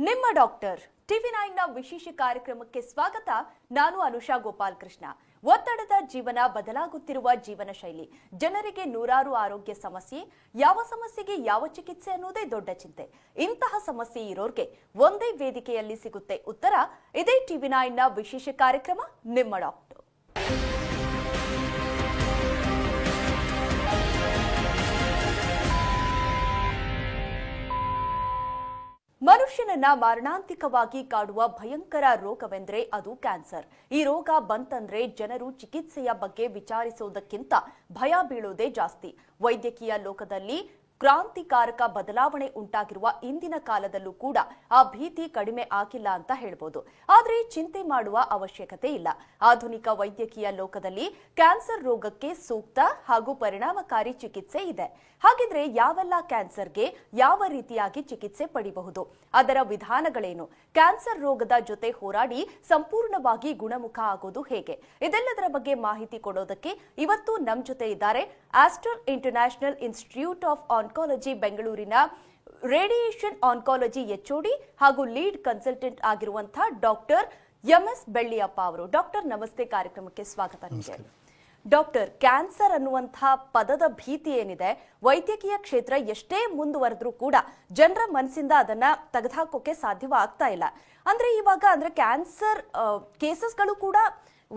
ನಿಮ್ಮ ಡಾಕ್ಟರ್ ಟಿವಿ9ನ ವಿಶೇಷ ಕಾರ್ಯಕ್ರಮಕ್ಕೆ ಸ್ವಾಗತ. ನಾನು ಅನುಷಾ ಗೋಪಾಲ್ ಕೃಷ್ಣ. ಒತ್ತಡದ ಜೀವನ, ಬದಲಾಗುತ್ತಿರುವ ಜೀವನ ಶೈಲಿ, ಜನರಿಗೆ ನೂರಾರು ಆರೋಗ್ಯ ಸಮಸ್ಯೆ, ಯಾವ ಸಮಸ್ಯೆಗೆ ಯಾವ ಚಿಕಿತ್ಸೆ ಅನ್ನೋದೇ ದೊಡ್ಡ ಚಿಂತೆ. ಇಂತಹ ಸಮಸ್ಯೆ ಇರೋರ್ಗೆ ಒಂದೇ ವೇದಿಕೆಯಲ್ಲಿ ಸಿಗುತ್ತೆ ಉತ್ತರ. ಇದೇ ಟಿವಿ9ನ ವಿಶೇಷ ಕಾರ್ಯಕ್ರಮ ನಿಮ್ಮ ಡಾಕ್ಟರ್. ಮನುಷ್ಯನನ್ನ ಮಾರಣಾಂತಿಕವಾಗಿ ಕಾಡುವ ಭಯಂಕರ ರೋಗವೆಂದರೆ ಅದು ಕ್ಯಾನ್ಸರ್. ಈ ರೋಗ ಬಂತಂದ್ರೆ ಜನರು ಚಿಕಿತ್ಸೆಯ ಬಗ್ಗೆ ವಿಚಾರಿಸುವುದಕ್ಕಿಂತ ಭಯ ಬೀಳುವುದೇ ಜಾಸ್ತಿ. ವೈದ್ಯಕೀಯ ಲೋಕದಲ್ಲಿ ಕ್ರಾಂತಿಕಾರಕ ಬದಲಾವಣೆ ಉಂಟಾಗಿರುವ ಇಂದಿನ ಕಾಲದಲ್ಲೂ ಕೂಡ ಆ ಭೀತಿ ಕಡಿಮೆ ಆಗಿಲ್ಲ ಅಂತ ಹೇಳ್ಬೋದು. ಆದ್ರೆ ಚಿಂತೆ ಮಾಡುವ ಅವಶ್ಯಕತೆ ಇಲ್ಲ. ಆಧುನಿಕ ವೈದ್ಯಕೀಯ ಲೋಕದಲ್ಲಿ ಕ್ಯಾನ್ಸರ್ ರೋಗಕ್ಕೆ ಸೂಕ್ತ ಹಾಗೂ ಪರಿಣಾಮಕಾರಿ ಚಿಕಿತ್ಸೆ ಇದೆ. ಹಾಗಿದ್ರೆ ಯಾವೆಲ್ಲ ಕ್ಯಾನ್ಸರ್ಗೆ ಯಾವ ರೀತಿಯಾಗಿ ಚಿಕಿತ್ಸೆ ಪಡೆಯಬಹುದು, ಅದರ ವಿಧಾನಗಳೇನು, ಕ್ಯಾನ್ಸರ್ ರೋಗದ ಜೊತೆ ಹೋರಾಡಿ ಸಂಪೂರ್ಣವಾಗಿ ಗುಣಮುಖ ಆಗೋದು ಹೇಗೆ, ಇದೆಲ್ಲದರ ಬಗ್ಗೆ ಮಾಹಿತಿ ಕೊಡೋದಕ್ಕೆ ಇವತ್ತು ನಮ್ಮ ಜೊತೆ ಇದ್ದಾರೆ Aster international institute of oncology ಬೆಂಗಳೂರಿನ ರೇಡಿಯೇಷನ್ ಆನ್ಕಾಲಜಿ ಎಚ್ಒಡಿ ಹಾಗೂ ಲೀಡ್ ಕನ್ಸಲ್ಟೆಂಟ್ ಆಗಿರುವಂತಹ ಡಾಕ್ಟರ್ ಎಂಎಸ್ ಬೆಳ್ಳಿಯಪ್ಪ ಅವರು. ಡಾಕ್ಟರ್ ನಮಸ್ತೆ, ಕಾರ್ಯಕ್ರಮಕ್ಕೆ ಸ್ವಾಗತ ನಿಮಗೆ. ಡಾಕ್ಟರ್, ಕ್ಯಾನ್ಸರ್ ಅನ್ನುವಂತಹ ಪದದ ಭೀತಿ ಏನಿದೆ, ವೈದ್ಯಕೀಯ ಕ್ಷೇತ್ರ ಎಷ್ಟೇ ಮುಂದುವರೆದ್ರೂ ಕೂಡ ಜನರ ಮನಸ್ಸಿಂದ ಅದನ್ನ ತೆಗೆದುಹಾಕೋಕೆ ಸಾಧ್ಯವಾಗ್ತಾ ಇಲ್ಲ. ಇವಾಗ ಕ್ಯಾನ್ಸರ್ ಕೇಸಸ್ಗಳು ಕೂಡ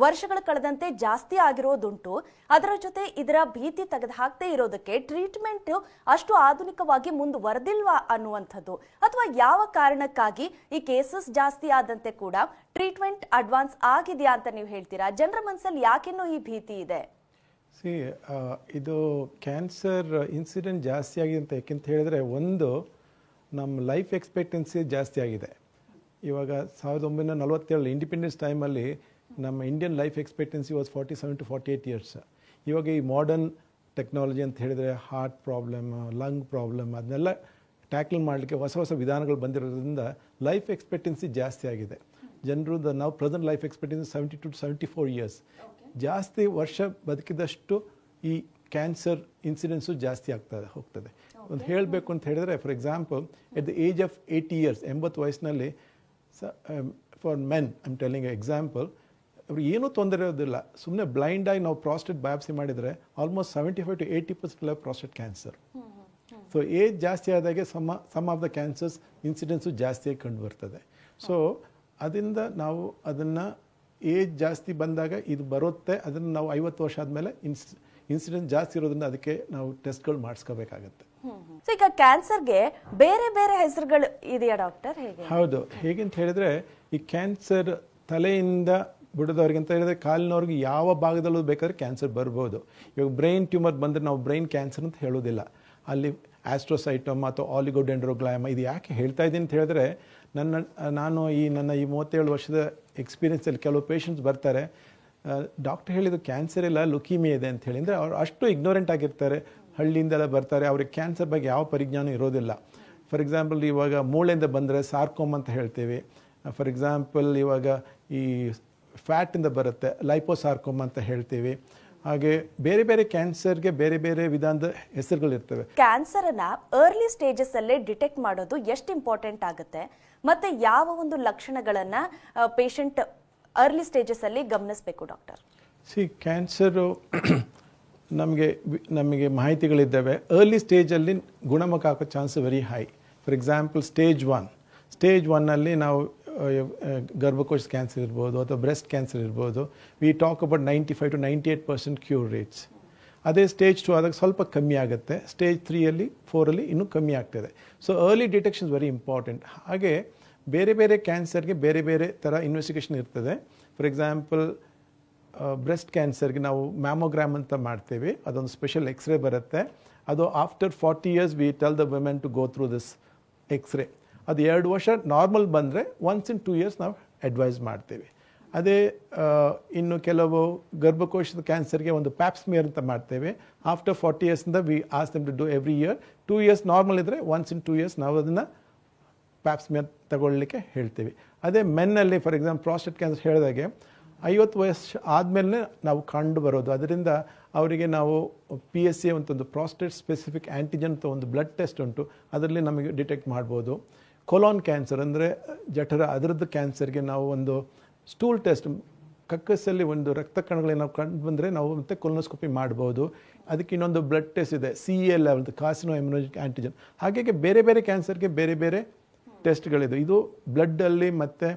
ವರ್ಷಗಳ ಕಳೆದಂತೆ ಜಾಸ್ತಿ ಆಗಿರೋದುಂಟು. ಅದರ ಜೊತೆ ಇದರ ಭೀತಿ ತೆಗೆದುಹಾಕದೇ ಇರೋದಕ್ಕೆ ಟ್ರೀಟ್ಮೆಂಟ್ ಅಷ್ಟು ಆಧುನಿಕವಾಗಿ ಮುಂದುವರೆದಿಲ್ವಾ ಅನ್ನುವಂಥದ್ದು, ಅಥವಾ ಯಾವ ಕಾರಣಕ್ಕಾಗಿ ಈ ಕೇಸಸ್ ಜಾಸ್ತಿ ಆದಂತೆ ಕೂಡ ಟ್ರೀಟ್ಮೆಂಟ್ ಅಡ್ವಾನ್ಸ್ ಆಗಿದೆಯಾ ಅಂತ ನೀವು ಹೇಳ್ತೀರಾ? ಜನರ ಮನಸ್ಸಲ್ಲಿ ಯಾಕಿನ್ನೂ ಈ ಭೀತಿ ಇದೆ? ಇದು ಕ್ಯಾನ್ಸರ್ ಇನ್ಸಿಡೆಂಟ್ ಜಾಸ್ತಿ ಆಗಿದೆ ಅಂತ ಯಾಕೆಂತ ಹೇಳಿದ್ರೆ, ಒಂದು ನಮ್ಮ ಲೈಫ್ ಎಕ್ಸ್ಪೆಕ್ಟೆನ್ಸಿ ಜಾಸ್ತಿ ಆಗಿದೆ. ಇವಾಗ 1947 ಇಂಡಿಪೆಂಡೆನ್ಸ್ ಟೈಮಲ್ಲಿ ನಮ್ಮ Indian life expectancy was 47 to 48 years. ಇವಾಗ ಈ ಮಾಡರ್ನ್ ಟೆಕ್ನಾಲಜಿ ಅಂತ ಹೇಳಿದರೆ ಹಾರ್ಟ್ ಪ್ರಾಬ್ಲಮ್, ಲಂಗ್ ಪ್ರಾಬ್ಲಮ್, ಅದನ್ನೆಲ್ಲ ಟ್ಯಾಕಲ್ ಮಾಡಲಿಕ್ಕೆ ಹೊಸ ಹೊಸ ವಿಧಾನಗಳು ಬಂದಿರೋದ್ರಿಂದ ಲೈಫ್ ಎಕ್ಸ್ಪೆಕ್ಟೆನ್ಸಿ ಜಾಸ್ತಿ ಆಗಿದೆ. ಜನರು ನಾವು present life expectancy 72 to 74 years. ಜಾಸ್ತಿ ವರ್ಷ ಬದುಕಿದಷ್ಟು ಈ ಕ್ಯಾನ್ಸರ್ ಇನ್ಸಿಡೆನ್ಸು ಜಾಸ್ತಿ ಹೋಗ್ತದೆ. ಒಂದು ಹೇಳಬೇಕು ಅಂತ ಹೇಳಿದ್ರೆ, for example at the age of 80 years, 80 ವಯಸ್ಸಿನಲ್ಲಿ for men I am telling example, ಅವ್ರಿಗೆ ಏನೂ ತೊಂದರೆ ಇರೋದಿಲ್ಲ. ಸುಮ್ಮನೆ ಬ್ಲೈಂಡಾಗಿ ನಾವು ಪ್ರಾಸ್ಟೇಟ್ ಬಯಾಪ್ಸಿ ಮಾಡಿದರೆ almost 75 to 80% prostate cancer. So age ಜಾಸ್ತಿ ಆದಾಗೆ some of the cancers incidence ಜಾಸ್ತಿಯಾಗಿ ಕಂಡು ಬರ್ತದೆ. ಸೊ ಅದರಿಂದ ನಾವು ಅದನ್ನು ಏಜ್ ಜಾಸ್ತಿ ಬಂದಾಗ ಇದು ಬರುತ್ತೆ, ಅದನ್ನು ನಾವು 50 ವರ್ಷ ಆದಮೇಲೆ ಇನ್ಸಿಡೆನ್ಸ್ ಜಾಸ್ತಿ ಇರೋದ್ರಿಂದ ಅದಕ್ಕೆ ನಾವು ಟೆಸ್ಟ್ಗಳು ಮಾಡಿಸ್ಕೋಬೇಕಾಗತ್ತೆ. ಈಗ ಕ್ಯಾನ್ಸರ್ಗೆ ಬೇರೆ ಬೇರೆ ಹೆಸರುಗಳು ಇದೆಯಾ ಡಾಕ್ಟರ್? ಹೌದು. ಹೇಗಂತ ಹೇಳಿದ್ರೆ, ಈ ಕ್ಯಾನ್ಸರ್ ತಲೆಯಿಂದ ಬುಡದವ್ರಿಗೆ ಅಂತ ಹೇಳಿದ್ರೆ ಕಾಲಿನವ್ರಿಗೆ ಯಾವ ಭಾಗದಲ್ಲೂ ಬೇಕಾದ್ರೆ ಕ್ಯಾನ್ಸರ್ ಬರ್ಬೋದು. ಇವಾಗ ಬ್ರೈನ್ ಟ್ಯೂಮರ್ ಬಂದರೆ ನಾವು ಬ್ರೈನ್ ಕ್ಯಾನ್ಸರ್ ಅಂತ ಹೇಳೋದಿಲ್ಲ. ಅಲ್ಲಿ ಆಸ್ಟ್ರೋಸೈಟಮ್ ಅಥವಾ ಆಲಿಗೋಡೆಂಡ್ರೋಗ್ಲಾಯಮ. ಇದು ಯಾಕೆ ಹೇಳ್ತಾ ಇದ್ದೀನಿ ಅಂತ ಹೇಳಿದ್ರೆ, ನಾನು ನನ್ನ 37 ವರ್ಷದ ಎಕ್ಸ್ಪೀರಿಯನ್ಸಲ್ಲಿ ಕೆಲವು ಪೇಷಂಟ್ಸ್ ಬರ್ತಾರೆ, ಡಾಕ್ಟರ್ ಹೇಳಿದ್ದು ಕ್ಯಾನ್ಸರ್ ಇಲ್ಲ, ಲುಕೀಮಿಯಾ ಇದೆ ಅಂತ ಹೇಳಿ. ಅಂದರೆ ಅವ್ರು ಅಷ್ಟು ಇಗ್ನೋರೆಂಟ್ ಆಗಿರ್ತಾರೆ, ಹಳ್ಳಿಯಿಂದೆಲ್ಲ ಬರ್ತಾರೆ, ಅವ್ರಿಗೆ ಕ್ಯಾನ್ಸರ್ ಬಗ್ಗೆ ಯಾವ ಪರಿಜ್ಞಾನ ಇರೋದಿಲ್ಲ. ಫಾರ್ ಎಕ್ಸಾಂಪಲ್ ಇವಾಗ ಮೂಳೆಯಿಂದ ಬಂದರೆ ಸಾರ್ಕೋಮ್ ಅಂತ ಹೇಳ್ತೀವಿ. ಫಾರ್ ಎಕ್ಸಾಂಪಲ್ ಇವಾಗ ಈ ಫ್ಯಾಟಿಂದ ಬರುತ್ತೆ, ಲೈಪೋಸಾರ್ಕೋಮ್ ಅಂತ ಹೇಳ್ತೀವಿ. ಹಾಗೆ ಬೇರೆ ಬೇರೆ ಕ್ಯಾನ್ಸರ್ಗೆ ಬೇರೆ ಬೇರೆ ವಿಧಾನದ ಹೆಸರುಗಳಿರ್ತವೆ. ಕ್ಯಾನ್ಸರ್ ಅನ್ನ ಅರ್ಲಿ ಸ್ಟೇಜಸ್ ಅಲ್ಲೇ ಡಿಟೆಕ್ಟ್ ಮಾಡೋದು ಎಷ್ಟು ಇಂಪಾರ್ಟೆಂಟ್ ಆಗುತ್ತೆ, ಮತ್ತೆ ಯಾವ ಒಂದು ಲಕ್ಷಣಗಳನ್ನ ಪೇಷಂಟ್ ಅರ್ಲಿ ಸ್ಟೇಜಸ್ ಅಲ್ಲಿ ಗಮನಿಸಬೇಕು ಡಾಕ್ಟರ್? ಕ್ಯಾನ್ಸರು ನಮಗೆ ಮಾಹಿತಿಗಳಿದ್ದಾವೆ. ಅರ್ಲಿ ಸ್ಟೇಜಲ್ಲಿ ಗುಣಮುಖ ಆಗೋ chance very high. For example stage 1 ನಾವು ಗರ್ಭಕೋಶ ಕ್ಯಾನ್ಸರ್ ಇರ್ಬೋದು ಅಥವಾ ಬ್ರೆಸ್ಟ್ ಕ್ಯಾನ್ಸರ್ ಇರ್ಬೋದು. We talk about 95 to 98% cure rates. ಅದೇ ಸ್ಟೇಜ್ 2 ಆದಾಗ ಸ್ವಲ್ಪ ಕಮ್ಮಿ ಆಗುತ್ತೆ. ಸ್ಟೇಜ್ 3 4 ಇನ್ನೂ ಕಮ್ಮಿ ಆಗ್ತದೆ. So early detection very important. ಹಾಗೆ ಬೇರೆ ಬೇರೆ ಕ್ಯಾನ್ಸರ್ಗೆ ಬೇರೆ ಬೇರೆ ಥರ ಇನ್ವೆಸ್ಟಿಗೇಷನ್ ಇರ್ತದೆ. ಫಾರ್ ಎಕ್ಸಾಂಪಲ್ ಬ್ರೆಸ್ಟ್ ಕ್ಯಾನ್ಸರ್ಗೆ ನಾವು ಮ್ಯಾಮೋಗ್ರಾಮ್ ಅಂತ ಮಾಡ್ತೀವಿ. ಅದೊಂದು ಸ್ಪೆಷಲ್ ಎಕ್ಸ್ರೇ ಬರುತ್ತೆ. ಅದು after 40 years we tell the women to go through this x-ray. ಅದು 2 ವರ್ಷ ನಾರ್ಮಲ್ ಬಂದರೆ ಒನ್ಸ್ ಇನ್ 2 years ನಾವು ಅಡ್ವೈಸ್ ಮಾಡ್ತೀವಿ. ಅದೇ ಇನ್ನು ಕೆಲವು ಗರ್ಭಕೋಶದ ಕ್ಯಾನ್ಸರ್ಗೆ ಒಂದು ಪ್ಯಾಪ್ಸ್ಮಿಯರ್ ಅಂತ ಮಾಡ್ತೇವೆ. After 40 years we ask them to do every year. 2 years normal ಇದ್ದರೆ ಒನ್ಸ್ ಇನ್ 2 years ನಾವು ಅದನ್ನು ಪ್ಯಾಪ್ಸ್ಮಿಯರ್ ತಗೊಳ್ಳಿಕ್ಕೆ ಹೇಳ್ತೀವಿ. ಅದೇ ಮೆನ್ನಲ್ಲಿ ಫಾರ್ ಎಕ್ಸಾಂಪಲ್ ಪ್ರಾಸ್ಟೇಟ್ ಕ್ಯಾನ್ಸರ್ ಹೇಳಿದಾಗೆ 50 ವಯಸ್ಸು ಆದಮೇಲೆ ನಾವು ಕಂಡು ಬರೋದು. ಅದರಿಂದ ಅವರಿಗೆ ನಾವು PSA ಅಂತ ಒಂದು ಪ್ರಾಸ್ಟೇಟ್ ಸ್ಪೆಸಿಫಿಕ್ ಆ್ಯಂಟಿಜನ್ ಅಂತ ಒಂದು ಬ್ಲಡ್ ಟೆಸ್ಟ್ ಉಂಟು, ಅದರಲ್ಲಿ ನಮಗೆ ಡಿಟೆಕ್ಟ್ ಮಾಡ್ಬೋದು. ಕೊಲಾನ್ ಕ್ಯಾನ್ಸರ್ ಅಂದರೆ ಜಠರ ಅದರದ್ದು ಕ್ಯಾನ್ಸರ್ಗೆ ನಾವು ಒಂದು ಸ್ಟೂಲ್ ಟೆಸ್ಟ್ ಕಕ್ಕಸಲ್ಲಿ ಒಂದು ರಕ್ತ ಕಣಗಳೇನು ನಾವು ಕಂಡು ಬಂದರೆ ನಾವು ಮತ್ತೆ ಕೊಲೊನೋಸ್ಕೋಪಿ ಮಾಡ್ಬೋದು. ಅದಕ್ಕೆ ಇನ್ನೊಂದು ಬ್ಲಡ್ ಟೆಸ್ಟ್ ಇದೆ, CA ಲೆವೆಲ್, ಕಾರ್ಸಿನೋ ಇಮ್ಯುನೋಜೆನಿಕ್ ಆ್ಯಂಟಿಜನ್. ಹಾಗಾಗಿ ಬೇರೆ ಬೇರೆ ಕ್ಯಾನ್ಸರ್ಗೆ ಬೇರೆ ಬೇರೆ ಟೆಸ್ಟ್ಗಳಿದೆ. ಇದು ಬ್ಲಡ್ಡಲ್ಲಿ ಮತ್ತು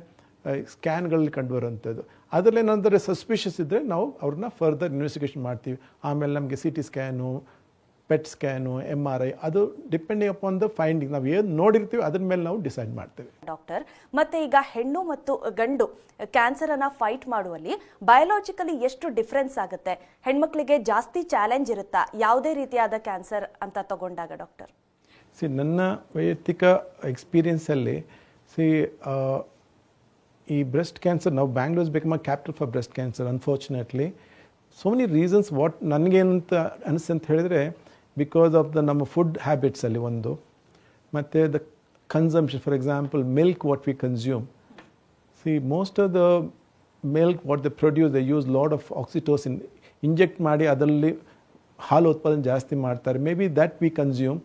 ಸ್ಕ್ಯಾನ್ಗಳಲ್ಲಿ ಕಂಡುಬರುವಂಥದ್ದು. ಅದರಲ್ಲಿ ಏನಾದರೆ ಸಸ್ಪಿಷಸ್ ಇದ್ದರೆ ನಾವು ಅವ್ರನ್ನ ಫರ್ದರ್ ಇನ್ವೆಸ್ಟಿಗೇಷನ್ ಮಾಡ್ತೀವಿ. ಆಮೇಲೆ ನಮಗೆ CT scan, PET scan, MRI, ಅದು ಡಿಪೆಂಡಿಂಗ್ ಅಪಾನ್ ದ ಫೈಂಡಿಂಗ್ ನಾವು ಏನು ನೋಡಿರ್ತೀವಿ ಅದ್ರ ಮೇಲೆ ನಾವು ಡಿಸೈಡ್ ಮಾಡ್ತೇವೆ. ಡಾಕ್ಟರ್, ಮತ್ತೆ ಈಗ ಹೆಣ್ಣು ಮತ್ತು ಗಂಡು ಕ್ಯಾನ್ಸರ್ ಅನ್ನ ಫೈಟ್ ಮಾಡುವಲ್ಲಿ ಬಯೋಲಾಜಿಕಲಿ ಎಷ್ಟು ಡಿಫರೆನ್ಸ್ ಆಗುತ್ತೆ? ಹೆಣ್ಮಕ್ಳಿಗೆ ಜಾಸ್ತಿ ಚಾಲೆಂಜ್ ಇರುತ್ತಾ ಯಾವುದೇ ರೀತಿಯಾದ ಕ್ಯಾನ್ಸರ್ ಅಂತ ತಗೊಂಡಾಗ ಡಾಕ್ಟರ್? ನನ್ನ ವೈಯಕ್ತಿಕ ಎಕ್ಸ್ಪೀರಿಯನ್ಸಲ್ಲಿ ಈ ಬ್ರೆಸ್ಟ್ ಕ್ಯಾನ್ಸರ್, ನಾವು Bangalore's become a capital for breast cancer. Unfortunately so many reasons. What ನನಗೇನಂತ ಅನಿಸ್ತು ಅಂತ ಹೇಳಿದ್ರೆ, ಬಿಕಾಸ್ ಆಫ್ ದ ನಮ್ಮ ಫುಡ್ ಹ್ಯಾಬಿಟ್ಸಲ್ಲಿ ಒಂದು, ಮತ್ತು the consumption. For example milk, what we consume. Most of the milk what the produce, they use lot of oxytocin, inject ಮಾಡಿ ಅದರಲ್ಲಿ ಹಾಲು ಉತ್ಪಾದನೆ ಜಾಸ್ತಿ ಮಾಡ್ತಾರೆ. Maybe that we consume.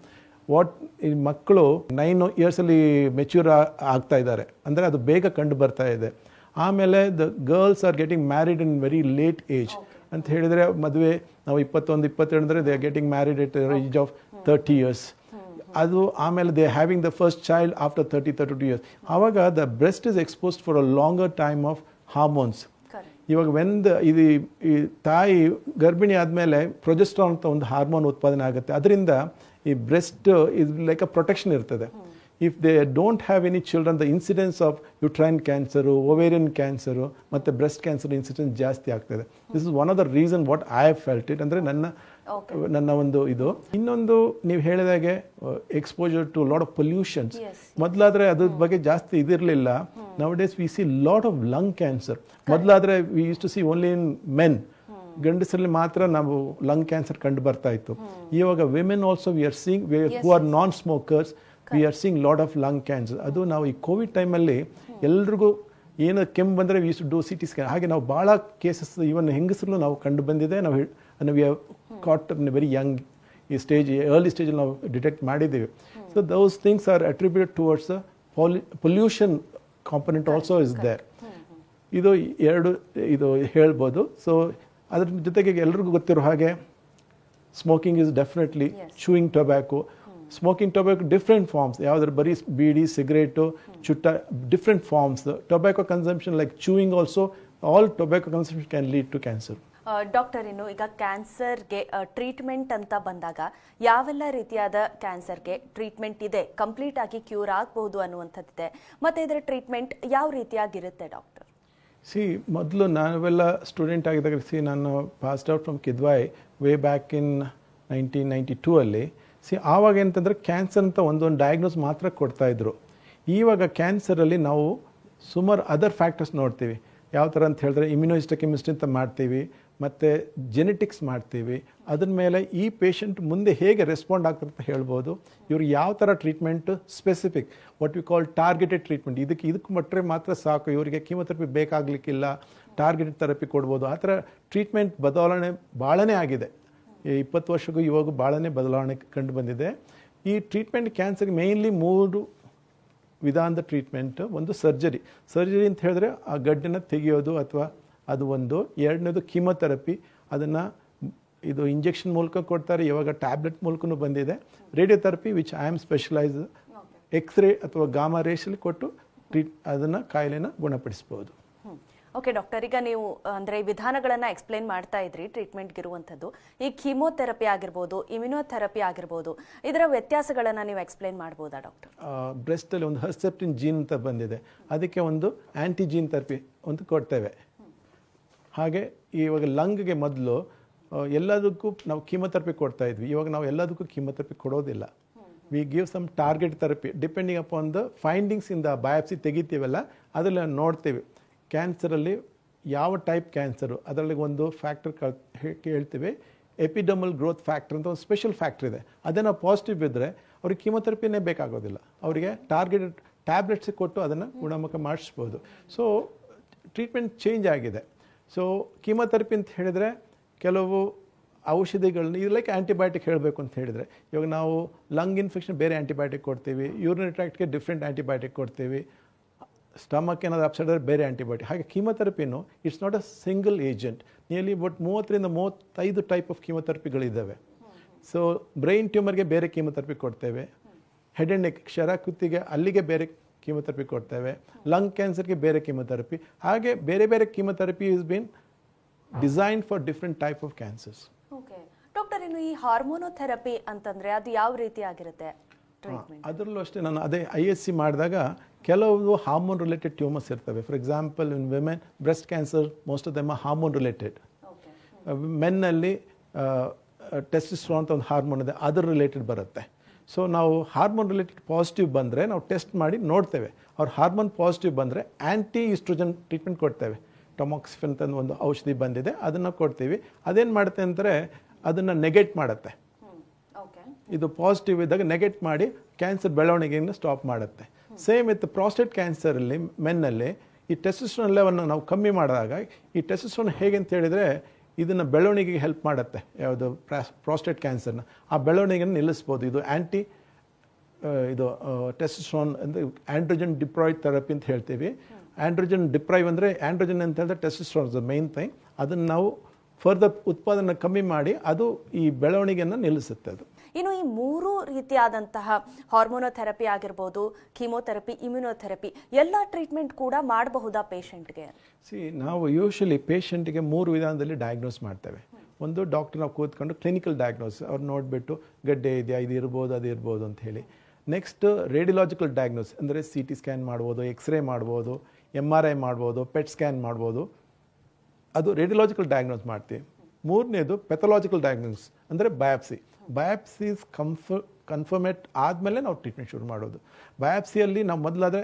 What ಈ ಮಕ್ಕಳು 9 ಇಯರ್ಸಲ್ಲಿ ಮೆಚ್ಯೂರ್ ಆಗ್ತಾ ಇದ್ದಾರೆ ಅಂದರೆ ಅದು ಬೇಗ ಕಂಡು ಬರ್ತಾ ಇದೆ. ಆಮೇಲೆ the girls are getting married in very late age ಅಂತ ಹೇಳಿದರೆ, ಮದುವೆ ನಾವು 21-22 ಅಂದರೆ they are getting married at age of 30 years. ಅದು ಆಮೇಲೆ they having the first child after 30-32 years. ಆವಾಗ the breast is exposed for a longer time of hormones. ಇವಾಗ ಈ ತಾಯಿ ಗರ್ಭಿಣಿ ಆದಮೇಲೆ ಪ್ರೊಜೆಸ್ಟ್ರಾನ್ ಅಂತ ಒಂದು ಹಾರ್ಮೋನ್ ಉತ್ಪಾದನೆ ಆಗುತ್ತೆ. ಅದರಿಂದ ಈ breast is like a protection ಇರ್ತದೆ. If they don't have any children, the incidence of uterine cancer, ovarian cancer ಮತ್ತು ಬ್ರೆಸ್ಟ್ ಕ್ಯಾನ್ಸರ್ ಇನ್ಸಿಡೆನ್ಸ್ ಜಾಸ್ತಿ ಆಗ್ತದೆ. This is one of the reason what I have felt it. ಅಂದರೆ ನನ್ನ ಒಂದು ಇದು. ಇನ್ನೊಂದು ನೀವು ಹೇಳಿದಾಗೆ exposure to lot of pollutions. ಮೊದಲಾದರೆ ಅದ್ರ ಬಗ್ಗೆ ಜಾಸ್ತಿ ಇದಿರಲಿಲ್ಲ. Nowadays we see lot of lung cancer. ಮೊದಲಾದರೆ we use to see only in men, ಗಂಡಸರಲ್ಲಿ ಮಾತ್ರ ನಾವು ಲಂಗ್ ಕ್ಯಾನ್ಸರ್ ಕಂಡು ಬರ್ತಾ ಇತ್ತು. ಇವಾಗ women also we are seeing, who are non smokers, we are seeing lot of lung cancer. ಅದು ನಾವು ಈ ಕೋವಿಡ್ ಟೈಮಲ್ಲಿ ಎಲ್ರಿಗೂ ಏನು ಕೆಮ್ಮು ಬಂದರೆ we use to do CT scan. ಹಾಗೆ ನಾವು ಭಾಳ ಕೇಸಸ್ ಇವನ್ ಹೆಂಗಸರಲ್ಲೂ ನಾವು ಕಂಡು ಬಂದಿದೆ. ನಾವು we have caught in very young ಈ ಸ್ಟೇಜ್, ಅರ್ಲಿ ಸ್ಟೇಜಲ್ಲಿ ನಾವು ಡಿಟೆಕ್ಟ್ ಮಾಡಿದ್ದೀವಿ. So those things are attributed towards the pollution component also is there. ಇದು ಇದು ಹೇಳ್ಬೋದು. ಸೊ ಅದ್ರ ಜೊತೆಗೆ ಎಲ್ರಿಗೂ ಗೊತ್ತಿರೋ ಹಾಗೆ smoking is definitely, chewing tobacco. Smoking tobacco different forms, ಯಾವುದ್ರ ಬರೀ ಬೀಡಿ, ಸಿಗರೇಟು, ಚುಟ್ಟ, different forms. Tobacco consumption like chewing also, all tobacco consumption can lead to cancer. Doctor, ಇನ್ನು ಈಗ ಕ್ಯಾನ್ಸರ್ಗೆ ಟ್ರೀಟ್ಮೆಂಟ್ ಅಂತ ಬಂದಾಗ ಯಾವೆಲ್ಲ ರೀತಿಯಾದ ಕ್ಯಾನ್ಸರ್ಗೆ ಟ್ರೀಟ್ಮೆಂಟ್ ಇದೆ, ಕಂಪ್ಲೀಟ್ ಆಗಿ ಕ್ಯೂರ್ ಆಗಬಹುದು ಅನ್ನುವಂಥದ್ದಿದೆ, ಮತ್ತು ಇದರ ಟ್ರೀಟ್ಮೆಂಟ್ ಯಾವ ರೀತಿಯಾಗಿರುತ್ತೆ ಡಾಕ್ಟರ್? ಮೊದಲು ನಾವೆಲ್ಲ ಸ್ಟೂಡೆಂಟ್ ಆಗಿದ್ದಾಗ ನಾನು passed out from Kidwai way back in 1992 ಆವಾಗ ಏನಂತಂದರೆ ಕ್ಯಾನ್ಸರ್ ಅಂತ ಒಂದೊಂದು ಡಯಾಗ್ನೋಸ್ ಮಾತ್ರ ಕೊಡ್ತಾಯಿದ್ರು. ಇವಾಗ ಕ್ಯಾನ್ಸರಲ್ಲಿ ನಾವು ಸುಮಾರು ಅದರ್ ಫ್ಯಾಕ್ಟರ್ಸ್ ನೋಡ್ತೀವಿ. ಯಾವ ಥರ ಅಂತ ಹೇಳಿದ್ರೆ ಇಮ್ಯುನೋಹಿಸ್ಟೋಕೆಮಿಸ್ಟ್ರಿ ಅಂತ ಮಾಡ್ತೀವಿ, ಮತ್ತು ಜೆನೆಟಿಕ್ಸ್ ಮಾಡ್ತೀವಿ. ಅದ್ರ ಮೇಲೆ ಈ ಪೇಷಂಟ್ ಮುಂದೆ ಹೇಗೆ ರೆಸ್ಪಾಂಡ್ ಆಗ್ತಾರೆ ಅಂತ ಹೇಳ್ಬೋದು. ಇವ್ರಿಗೆ ಯಾವ ಥರ treatment specific, what we call targeted treatment, ಇದಕ್ಕೆ ಮಟ್ಟರೆ ಮಾತ್ರ ಸಾಕು, ಇವರಿಗೆ ಕೀಮೊಥೆರಪಿ ಬೇಕಾಗಲಿಕ್ಕಿಲ್ಲ, ಟಾರ್ಗೆಟೆಡ್ ಥೆರಪಿ ಕೊಡ್ಬೋದು. ಆ ಥರ ಟ್ರೀಟ್ಮೆಂಟ್ ಬದಲಾವಣೆ ಭಾಳನೇ ಆಗಿದೆ. 20 ವರ್ಷಕ್ಕೂ ಇವಾಗ ಭಾಳನೇ ಬದಲಾವಣೆ ಕಂಡು ಬಂದಿದೆ. ಈ ಟ್ರೀಟ್ಮೆಂಟ್ ಕ್ಯಾನ್ಸರ್ಗೆ ಮೇಯ್ನ್ಲಿ 3 ವಿಧಾನದ ಟ್ರೀಟ್ಮೆಂಟ್. ಒಂದು ಸರ್ಜರಿ ಅಂತ ಹೇಳಿದ್ರೆ ಆ ಗಡ್ಡನ್ನು ತೆಗೆಯೋದು ಅಥವಾ ಅದು ಒಂದು. ಎರಡನೇದು ಕೀಮೊಥೆರಪಿ, ಅದನ್ನು ಇದು ಇಂಜೆಕ್ಷನ್ ಮೂಲಕ ಕೊಡ್ತಾರೆ, ಇವಾಗ ಟ್ಯಾಬ್ಲೆಟ್ ಮೂಲಕನೂ ಬಂದಿದೆ. Radiotherapy which I am specialise, x-ray ಅಥವಾ ಗಾಮಾ ರೇಷಲ್ಲಿ ಕೊಟ್ಟು ಅದನ್ನು ಕಾಯಿಲೆನ ಗುಣಪಡಿಸ್ಬೋದು. ಓಕೆ ಡಾಕ್ಟರ್, ಈಗ ನೀವು ಅಂದರೆ ವಿಧಾನಗಳನ್ನು ಎಕ್ಸ್ಪ್ಲೇನ್ ಮಾಡ್ತಾ ಇದ್ರಿ ಟ್ರೀಟ್ಮೆಂಟ್ಗಿರುವಂಥದ್ದು. ಈ ಕೀಮೋಥೆರಪಿ ಆಗಿರ್ಬೋದು, ಇಮ್ಯುನೋಥೆರಪಿ ಆಗಿರ್ಬೋದು, ಇದರ ವ್ಯತ್ಯಾಸಗಳನ್ನು ನೀವು ಎಕ್ಸ್ಪ್ಲೇನ್ ಮಾಡ್ಬೋದಾ ಡಾಕ್ಟರ್? ಬ್ರೆಸ್ಟಲ್ಲಿ ಒಂದು ಹರ್ಸೆಪ್ಟಿನ್ ಜೀನ್ ಅಂತ ಬಂದಿದೆ, ಅದಕ್ಕೆ ಒಂದು ಆ್ಯಂಟಿಜೀನ್ ಥೆರಪಿ ಒಂದು ಕೊಡ್ತೇವೆ. ಹಾಗೆ ಇವಾಗ ಲಂಗ್ಗೆ ಮೊದಲು ಎಲ್ಲದಕ್ಕೂ ನಾವು ಕೀಮೊಥೆರಪಿ ಕೊಡ್ತಾ ಇದ್ವಿ, ಇವಾಗ ನಾವು ಎಲ್ಲದಕ್ಕೂ ಕೀಮೊಥೆರಪಿ ಕೊಡೋದಿಲ್ಲ. We give some target therapy depending upon the findings ಇಂದ ಬಯಾಪ್ಸಿ ತೆಗಿತೀವಲ್ಲ ಅದರಲ್ಲಿ ನೋಡ್ತೇವೆ ಕ್ಯಾನ್ಸರಲ್ಲಿ ಯಾವ ಟೈಪ್ ಕ್ಯಾನ್ಸರು. ಅದರಲ್ಲಿ ಒಂದು ಫ್ಯಾಕ್ಟರ್ ಹೇಳ್ತೀವಿ, ಎಪಿಡಮಲ್ ಗ್ರೋತ್ ಫ್ಯಾಕ್ಟರ್ ಅಂತ ಒಂದು ಸ್ಪೆಷಲ್ ಫ್ಯಾಕ್ಟರ್ ಇದೆ. ಅದನ್ನು ಪಾಸಿಟಿವ್ ಇದ್ದರೆ ಅವ್ರಿಗೆ ಕೀಮೊಥೆರಪಿನೇ ಬೇಕಾಗೋದಿಲ್ಲ, ಅವರಿಗೆ ಟಾರ್ಗೆಟೆಡ್ ಟ್ಯಾಬ್ಲೆಟ್ಸ್ ಕೊಟ್ಟು ಅದನ್ನು ಗುಣಮುಖ ಮಾಡಿಸ್ಬೋದು. ಸೊ ಟ್ರೀಟ್ಮೆಂಟ್ ಚೇಂಜ್ ಆಗಿದೆ. ಸೊ ಕೀಮೊಥೆರಪಿ ಅಂತ ಹೇಳಿದರೆ ಕೆಲವು ಔಷಧಿಗಳನ್ನ ಇದು ಲೈಕ್ ಆ್ಯಂಟಿಬಯೋಟಿಕ್ ಹೇಳಬೇಕು ಅಂತ ಹೇಳಿದರೆ, ಇವಾಗ ನಾವು ಲಂಗ್ ಇನ್ಫೆಕ್ಷನ್ ಬೇರೆ ಆ್ಯಂಟಿಬಯೋಟಿಕ್ ಕೊಡ್ತೀವಿ, ಯೂರಿನರಿ ಟ್ರ್ಯಾಕ್ಟ್ಗೆ ಡಿಫ್ರೆಂಟ್ ಆ್ಯಂಟಿಬಯೋಟಿಕ್ ಕೊಡ್ತೀವಿ, ಸ್ಟಮಕ್ ಏನಾದರೂ ಅಪ್ಸೆಟ್ ಆದರೆ ಬೇರೆ ಆ್ಯಂಟಿಬಯೋಟಿಕ್. ಹಾಗೆ ಕೀಮೊಥೆರಪಿನೂ it's not a single agent. Nearly but 30ರಿಂದ 35 ಟೈಪ್ ಆಫ್ ಕೀಮೊಥೆರಪಿಗಳಿದ್ದಾವೆ. ಸೊ ಬ್ರೈನ್ ಟ್ಯೂಮರ್ಗೆ ಬೇರೆ ಕೀಮೊಥೆರಪಿ ಕೊಡ್ತೇವೆ, ಹೆಡ್ ಆ್ಯಂಡ್ ನೆಕ್ ಕ್ಷರಕೃತಿಗೆ ಅಲ್ಲಿಗೆ ಬೇರೆ ಕೀಮೊಥೆರಪಿ ಕೊಡ್ತೇವೆ, ಲಂಗ್ ಕ್ಯಾನ್ಸರ್ಗೆ ಬೇರೆ ಕೀಮೊಥೆರಪಿ. ಹಾಗೆ ಬೇರೆ ಬೇರೆ chemotherapy is been design for different type of cancers. Okay doctor, ಇನ್ನು ಈ ಹಾರ್ಮೋನೋಥೆರಪಿ ಅಂತಂದ್ರೆ ಅದು ಯಾವ ರೀತಿ ಆಗಿರುತ್ತೆ ಟ್ರೀಟ್ಮೆಂಟ್? ಅದರಲ್ಲೂ ಅಷ್ಟೇ, ನಾನು ಅದೇ ISC ಮಾಡಿದಾಗ ಕೆಲವು ಹಾರ್ಮೋನ್ ರಿಲೇಟೆಡ್ ಟ್ಯೂಮರ್ಸ್ ಇರ್ತವೆ. For example in women breast cancer most of them hormone related. ಮೆನ್ನಲ್ಲಿ ಟೆಸ್ಟೆಸ್ಟೆರಾನ್ ಅಂತ ಒಂದು ಹಾರ್ಮೋನ್ ಇದೆ, ಅದರ ರಿಲೇಟೆಡ್ ಬರುತ್ತೆ. ಸೊ ನಾವು ಹಾರ್ಮೋನ್ ರಿಲೇಟೆಡ್ ಪಾಸಿಟಿವ್ ಬಂದರೆ ನಾವು ಟೆಸ್ಟ್ ಮಾಡಿ ನೋಡ್ತೇವೆ. ಅವ್ರ ಹಾರ್ಮೋನ್ ಪಾಸಿಟಿವ್ ಬಂದರೆ ಆ್ಯಂಟಿ ಈಸ್ಟ್ರೋಜನ್ ಟ್ರೀಟ್ಮೆಂಟ್ ಕೊಡ್ತೇವೆ. ಟೊಮಾಕ್ಸಿಫೆನ್ ಅಂತ ಒಂದು ಔಷಧಿ ಬಂದಿದೆ, ಅದನ್ನು ಕೊಡ್ತೀವಿ. ಅದೇನು ಮಾಡುತ್ತೆ ಅಂದರೆ ಅದನ್ನು ನೆಗೆಟ್ ಮಾಡುತ್ತೆ. ಇದು ಪಾಸಿಟಿವ್ ಇದ್ದಾಗ ನೆಗೆಟ್ ಮಾಡಿ ಕ್ಯಾನ್ಸರ್ ಬೆಳವಣಿಗೆಯನ್ನು ಸ್ಟಾಪ್ ಮಾಡುತ್ತೆ. ಸೇಮ್ ವಿತ್ ಪ್ರಾಸ್ಟೇಟ್ ಕ್ಯಾನ್ಸರಲ್ಲಿ ಮೆನ್ನಲ್ಲಿ ಈ ಟೆಸ್ಟೆಸ್ಟೆರಾನ್ ಲೆವೆಲ್ನ ನಾವು ಕಮ್ಮಿ ಮಾಡಿದಾಗ, ಈ ಟೆಸ್ಟೆಸ್ಟೆರಾನ್ ಹೇಗೆ ಅಂತ ಹೇಳಿದರೆ ಇದನ್ನು ಬೆಳವಣಿಗೆಗೆ ಹೆಲ್ಪ್ ಮಾಡುತ್ತೆ. ಯಾವುದು ಪ್ರಾಸ್ಟೇಟ್ ಕ್ಯಾನ್ಸರ್ನ ಆ ಬೆಳವಣಿಗೆಯನ್ನು ನಿಲ್ಲಿಸ್ಬೋದು. ಇದು ಇದು ಟೆಸ್ಟೆಸ್ಟೆರಾನ್ ಅಂದರೆ ಆಂಡ್ರೋಜನ್ ಡಿಪ್ರಾಯ್ಡ್ ಥೆರಪಿ ಅಂತ ಹೇಳ್ತೀವಿ. ಆಂಡ್ರೋಜನ್ ಡಿಪ್ರೈವ್ ಅಂದರೆ ಆಂಡ್ರೋಜನ್ ಅಂತ ಹೇಳಿದ್ರೆ ಟೆಸ್ಟೆಸ್ಟೆರಾನ್ ದ ಮೇನ್ ಥಿಂಗ್. ಅದನ್ನು ನಾವು ಫರ್ದರ್ ಉತ್ಪಾದನೆ ಕಮ್ಮಿ ಮಾಡಿ ಅದು ಈ ಬೆಳವಣಿಗೆಯನ್ನು ನಿಲ್ಲಿಸುತ್ತೆ. ಅದು ಇನ್ನು ಈ 3 ರೀತಿಯಾದಂತಹ ಹಾರ್ಮೋನೋಥೆರಪಿ ಆಗಿರ್ಬೋದು, ಕೀಮೋಥೆರಪಿ, ಇಮ್ಯುನೋಥೆರಪಿ ಎಲ್ಲ ಟ್ರೀಟ್ಮೆಂಟ್ ಕೂಡ ಮಾಡಬಹುದಾ ಪೇಷಂಟ್ಗೆ? ನಾವು ಯೂಶಲಿ ಪೇಷಂಟ್ಗೆ 3 ವಿಧಾನದಲ್ಲಿ ಡಯಾಗ್ನೋಸ್ ಮಾಡ್ತೇವೆ. ಒಂದು ಡಾಕ್ಟರ್ ನಾವು ಕೂತ್ಕೊಂಡು ಕ್ಲಿನಿಕಲ್ ಡಯಾಗ್ನೋಸ್ ಅವ್ರು ನೋಡಿಬಿಟ್ಟು ಗಡ್ಡೆ ಇದೆಯಾ, ಇದು ಇರ್ಬೋದು, ಅದು ಇರ್ಬೋದು ಅಂತ ಹೇಳಿ. ನೆಕ್ಸ್ಟ್ ರೇಡಿಯೋಲಾಜಿಕಲ್ ಡಯಾಗ್ನೋಸ್ ಅಂದರೆ CT ಸ್ಕ್ಯಾನ್ ಮಾಡ್ಬೋದು, ಎಕ್ಸ್ರೇ ಮಾಡ್ಬೋದು, MRI ಮಾಡ್ಬೋದು, PET ಸ್ಕ್ಯಾನ್ ಮಾಡ್ಬೋದು. ಅದು ರೇಡಿಯೋಲಾಜಿಕಲ್ ಡಯಾಗ್ನೋಸ್ ಮಾಡ್ತೀವಿ. ಮೂರನೇದು ಪೆಥಾಲಜಿಕಲ್ ಡಯಾಗ್ನೋಸ್ ಅಂದರೆ ಬಯಾಪ್ಸೀಸ್ ಕನ್ಫರ್ಮೇಟ್ ಆದಮೇಲೆ ನಾವು ಟ್ರೀಟ್ಮೆಂಟ್ ಶುರು ಮಾಡೋದು. ಬಯಾಪ್ಸಿಯಲ್ಲಿ ನಾವು ಮೊದಲಾದರೆ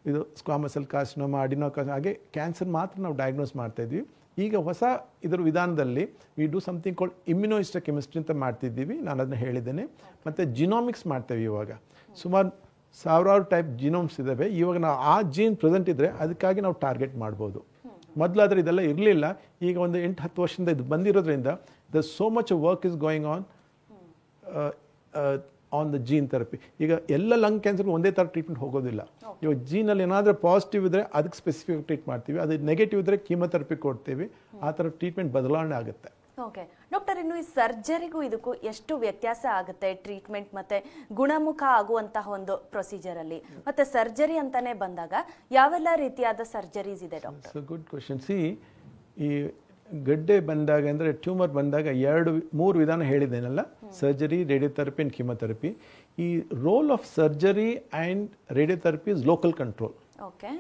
ಇದು ಸ್ಕ್ವಾಮಸ್ ಸೆಲ್ ಕಾರ್ಸಿನೋಮಾ, ಅಡಿನೋಕಾರ್ಸಿನೋಮಾ ಹಾಗೆ ಕ್ಯಾನ್ಸರ್ ಮಾತ್ರ ನಾವು ಡಯಾಗ್ನೋಸ್ ಮಾಡ್ತಾಯಿದ್ವಿ. ಈಗ ಹೊಸ ಇದರ ವಿಧಾನದಲ್ಲಿ ವಿ ಡೂ ಸಮಥಿಂಗ್ ಕಾಲ್ಡ್ ಇಮ್ಯುನೋಹಿಸ್ಟೋಕೆಮಿಸ್ಟ್ರಿ ಅಂತ ಮಾಡ್ತಿದ್ದೀವಿ, ನಾನು ಅದನ್ನ ಹೇಳಿದ್ದೇನೆ. ಮತ್ತು ಜಿನೋಮಿಕ್ಸ್ ಮಾಡ್ತೇವೆ. ಇವಾಗ ಸುಮಾರು 1000 ಟೈಪ್ ಜಿನೋಮ್ಸ್ ಇದ್ದಾವೆ. ಇವಾಗ ನಾವು ಆ ಜೀನ್ ಪ್ರೆಸೆಂಟ್ ಇದ್ದರೆ ಅದಕ್ಕಾಗಿ ನಾವು ಟಾರ್ಗೆಟ್ ಮಾಡ್ಬೋದು. ಮೊದಲಾದರೆ ಇದೆಲ್ಲ ಇರಲಿಲ್ಲ. ಈಗ ಒಂದು 8-10 ವರ್ಷದಿಂದ ಇದು ಬಂದಿರೋದ್ರಿಂದ the so much work is going on the gene therapy. ಈಗ ಎಲ್ಲ ಲಂಗ್ ಕ್ಯಾನ್ಸರ್ಗೆ ಒಂದೇ ಥರ ಟ್ರೀಟ್ಮೆಂಟ್ ಹೋಗೋದಿಲ್ಲ. ಇವಾಗ ಜೀನಲ್ಲಿ ಏನಾದರೂ ಪಾಸಿಟಿವ್ ಇದ್ದರೆ ಅದಕ್ಕೆ ಸ್ಪೆಸಿಫಿಕ್ ಟ್ರೀಟ್ ಮಾಡ್ತೀವಿ, ಅದು ನೆಗೆಟಿವ್ ಇದ್ದರೆ ಕೀಮೊಥೆರಪಿ ಕೊಡ್ತೀವಿ. ಆ ಥರ ಟ್ರೀಟ್ಮೆಂಟ್ ಬದಲಾವಣೆ ಆಗುತ್ತೆ. ಓಕೆ ಡಾಕ್ಟರ್, ಇನ್ನು ಈ ಸರ್ಜರಿಗೂ ಇದಕ್ಕೂ ಎಷ್ಟು ವ್ಯತ್ಯಾಸ ಆಗುತ್ತೆ ಟ್ರೀಟ್ಮೆಂಟ್ ಮತ್ತೆ ಗುಣಮುಖ ಆಗುವಂತಹ ಒಂದು ಪ್ರೊಸೀಜರ್ ಅಲ್ಲಿ? ಮತ್ತೆ ಸರ್ಜರಿ ಅಂತಾನೆ ಬಂದಾಗ ಯಾವೆಲ್ಲ ರೀತಿಯಾದ ಸರ್ಜರೀಸ್ ಇದೆ ಡಾಕ್ಟರ್? Good question. ಈ ಗಡ್ಡೆ ಬಂದಾಗ ಅಂದರೆ ಟ್ಯೂಮರ್ ಬಂದಾಗ 2-3 ವಿಧಾನ ಹೇಳಿದ್ದೇನಲ್ಲ, ಸರ್ಜರಿ, ರೇಡಿಯೋಥೆರಪಿ ಆ್ಯಂಡ್ ಕೀಮೊಥೆರಪಿ. ಈ role of surgery and radiotherapy is local control. Okay,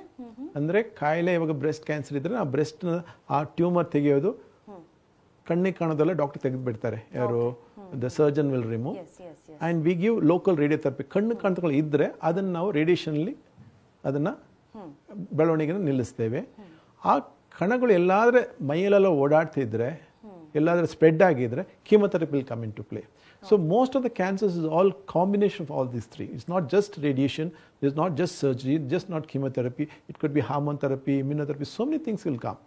ಅಂದರೆ ಕಾಯಿಲೆ ಇವಾಗ ಬ್ರೆಸ್ಟ್ ಕ್ಯಾನ್ಸರ್ ಇದ್ದರೆ ಆ ಬ್ರೆಸ್ಟ್ನ ಆ ಟ್ಯೂಮರ್ ತೆಗೆಯೋದು ಕಣ್ಣಿಗೆ ಕಾಣೋದೆಲ್ಲ ಡಾಕ್ಟರ್ ತೆಗೆದು ಬಿಡ್ತಾರೆ. ಯಾರು the surgeon will remove and we give local radiotherapy. ಕಣ್ಣು ಕಾಣ್ತಗಳು ಇದ್ದರೆ ಅದನ್ನು ನಾವು ರೇಡಿಯೇಷನ್ಲಿ ಅದನ್ನು ಬೆಳವಣಿಗೆನ ನಿಲ್ಲಿಸ್ತೇವೆ. ಆ ಕಣಗಳು ಎಲ್ಲಾದರೆ ಮೈಯಲ್ಲೆಲ್ಲ ಓಡಾಡ್ತಿದ್ರೆ, ಎಲ್ಲಾದರೂ ಸ್ಪ್ರೆಡ್ ಆಗಿದ್ರೆ chemotherapy will come in to play. So most of the cancers is all combination of all these 3. It's not just radiation, it's not just surgery, just not chemotherapy. It could be hormone therapy, immunotherapy, so many things will come.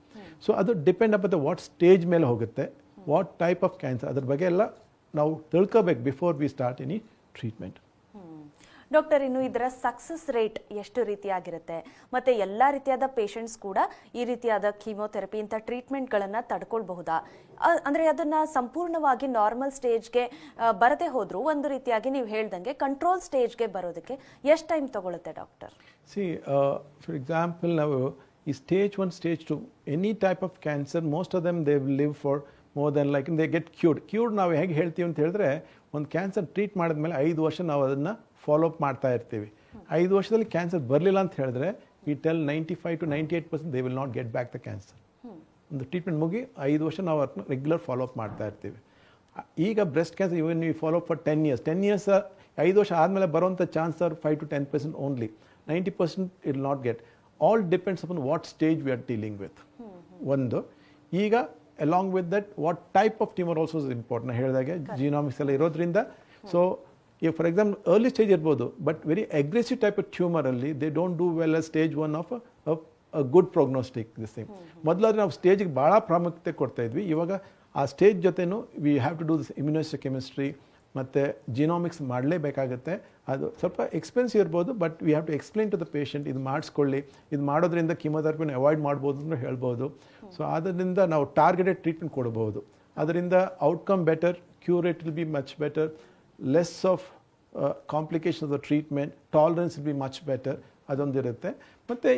So ಅದು depend up what stage ಮೇಲೆ ಹೋಗುತ್ತೆ, what type of cancer, ಅದ್ರ ಬಗ್ಗೆ ಎಲ್ಲ ನಾವು ತಿಳ್ಕೋಬೇಕು before we start any treatment. Doctor, ಇನ್ನು ಇದರ ಸಕ್ಸಸ್ ರೇಟ್ ಎಷ್ಟು ರೀತಿಯಾಗಿರುತ್ತೆ? ಮತ್ತೆ ಎಲ್ಲ ರೀತಿಯಾದ ಪೇಷಂಟ್ಸ್ ಕೂಡ ಈ ರೀತಿಯಾದ ಕೀಮೋಥೆರಪಿ ಇಂಥ ಟ್ರೀಟ್ಮೆಂಟ್ಗಳನ್ನು ತಡ್ಕೊಳ್ಬಹುದಾ? ಅಂದರೆ ಅದನ್ನ ಸಂಪೂರ್ಣವಾಗಿ ನಾರ್ಮಲ್ ಸ್ಟೇಜ್ಗೆ ಬರದೇ ಹೋದ್ರು ಒಂದು ರೀತಿಯಾಗಿ ನೀವು ಹೇಳ್ದಂಗೆ ಕಂಟ್ರೋಲ್ ಸ್ಟೇಜ್ಗೆ ಬರೋದಕ್ಕೆ ಎಷ್ಟು ಟೈಮ್ ತಗೊಳುತ್ತೆ ಡಾಕ್ಟರ್? ಫಾರ್ ಎಕ್ಸಾಂಪಲ್ ನಾವು ಈ stage 1, stage 2 any type of cancer most of them they will live for more than like they get cured. ನಾವು ಹೇಗೆ ಹೇಳ್ತೀವಿ ಅಂತ ಹೇಳಿದ್ರೆ, ಒಂದು ಕ್ಯಾನ್ಸರ್ ಟ್ರೀಟ್ ಮಾಡಿದ್ಮೇಲೆ 5 ವರ್ಷ ನಾವು ಅದನ್ನು ಫಾಲೋ ಅಪ್ ಮಾಡ್ತಾ ಇರ್ತೀವಿ. 5 ವರ್ಷದಲ್ಲಿ ಕ್ಯಾನ್ಸರ್ ಬರಲಿಲ್ಲ ಅಂತ ಹೇಳಿದ್ರೆ we tell 95 to 98% they will not get back the cancer. ಒಂದು ಟ್ರೀಟ್ಮೆಂಟ್ ಮುಗಿ 5 ವರ್ಷ ನಾವು ಅದನ್ನ ರೆಗ್ಯುಲರ್ ಫಾಲೋ ಅಪ್ ಮಾಡ್ತಾ ಇರ್ತೀವಿ. ಈಗ breast cancer even we follow up for 10 years. 10 years 5 ವರ್ಷ ಆದಮೇಲೆ ಬರೋಂಥ chance are 5 to 10% only. 90% it will not get. All depends upon what stage we are dealing with. ಒಂದು ಈಗ along with that what type of tumour also is important. ಹೇಳಿದಾಗೆ genomics ಎಲ್ಲ ಇರೋದ್ರಿಂದ, so ಈಗ for example early stage ಇರ್ಬೋದು, but very aggressive type of ಟ್ಯೂಮರಲ್ಲಿ they don't do well a stage 1 of a good prognostic this thing. ಮೊದಲಾದ್ರೆ ನಾವು ಸ್ಟೇಜಿಗೆ ಭಾಳ ಪ್ರಾಮುಖ್ಯತೆ ಕೊಡ್ತಾ ಇದ್ವಿ. ಇವಾಗ ಆ ಸ್ಟೇಜ್ ಜೊತೆನೂ we have to do this immunohistochemistry ಮತ್ತು ಜಿನೋಮಿಕ್ಸ್ ಮಾಡಲೇಬೇಕಾಗುತ್ತೆ. ಅದು ಸ್ವಲ್ಪ ಎಕ್ಸ್ಪೆನ್ಸಿವ್ ಇರ್ಬೋದು, but we have to explain to the patient ಇದು ಮಾಡಿಸ್ಕೊಳ್ಳಿ, ಇದು ಮಾಡೋದ್ರಿಂದ ಕೀಮೋಥೆರಪಿನ ಅವಾಯ್ಡ್ ಮಾಡ್ಬೋದು ಅಂತ ಹೇಳ್ಬೋದು. ಸೊ ಆದ್ದರಿಂದ ನಾವು ಟಾರ್ಗೆಟೆಡ್ ಟ್ರೀಟ್ಮೆಂಟ್ ಕೊಡ್ಬೋದು. ಅದರಿಂದ outcome better, cure rate will be much better, less of complication of the treatment, tolerance will be much better, ಅದೊಂದಿರುತ್ತೆ. ಮತ್ತು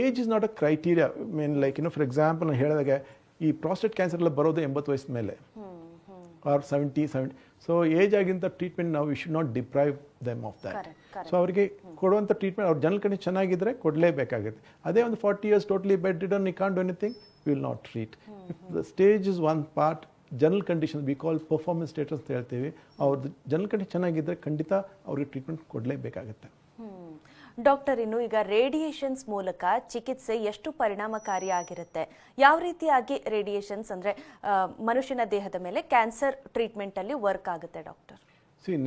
age is not a criteria. Mean like for example ನಾನು ಹೇಳಿದಾಗ ಈ prostate cancer ಎಲ್ಲ ಬರೋದು 80 ವಯಸ್ಸು ಮೇಲೆ ಆರ್ 70. ಸೊ ಏಜ್ ಆಗಿಂತ ಟ್ರೀಟ್ಮೆಂಟ್ ನಾವು V should not deprive them of that. So ಅವರಿಗೆ ಕೊಡುವಂಥ ಟ್ರೀಟ್ಮೆಂಟ್ ಅವ್ರ ಜನರಲ್ ಕಂಡೀಷನ್ ಚೆನ್ನಾಗಿದ್ದರೆ ಕೊಡಲೇಬೇಕಾಗುತ್ತೆ. ಅದೇ ಒಂದು 40 years totally bedridden, you can't do anything, we will not treat. If the stage is one part, general condition we call performance status ಅಂತ ಹೇಳ್ತೀವಿ, ಅವ್ರದ್ದು general condition ಚೆನ್ನಾಗಿದ್ದರೆ ಖಂಡಿತ ಅವ್ರಿಗೆ ಟ್ರೀಟ್ಮೆಂಟ್ ಕೊಡಲೇಬೇಕಾಗುತ್ತೆ. ಡಾಕ್ಟರ್, ಇನ್ನು ಈಗ ರೇಡಿಯೇಷನ್ಸ್ ಮೂಲಕ ಚಿಕಿತ್ಸೆ ಎಷ್ಟು ಪರಿಣಾಮಕಾರಿಯಾಗಿರುತ್ತೆ? ಯಾವ ರೀತಿಯಾಗಿ ರೇಡಿಯೇಷನ್ಸ್ ಅಂದ್ರೆ ಮನುಷ್ಯನ ದೇಹದ ಮೇಲೆ ಕ್ಯಾನ್ಸರ್ ಟ್ರೀಟ್ಮೆಂಟ್ ಅಲ್ಲಿ ವರ್ಕ್ ಆಗುತ್ತೆ ಡಾಕ್ಟರ್?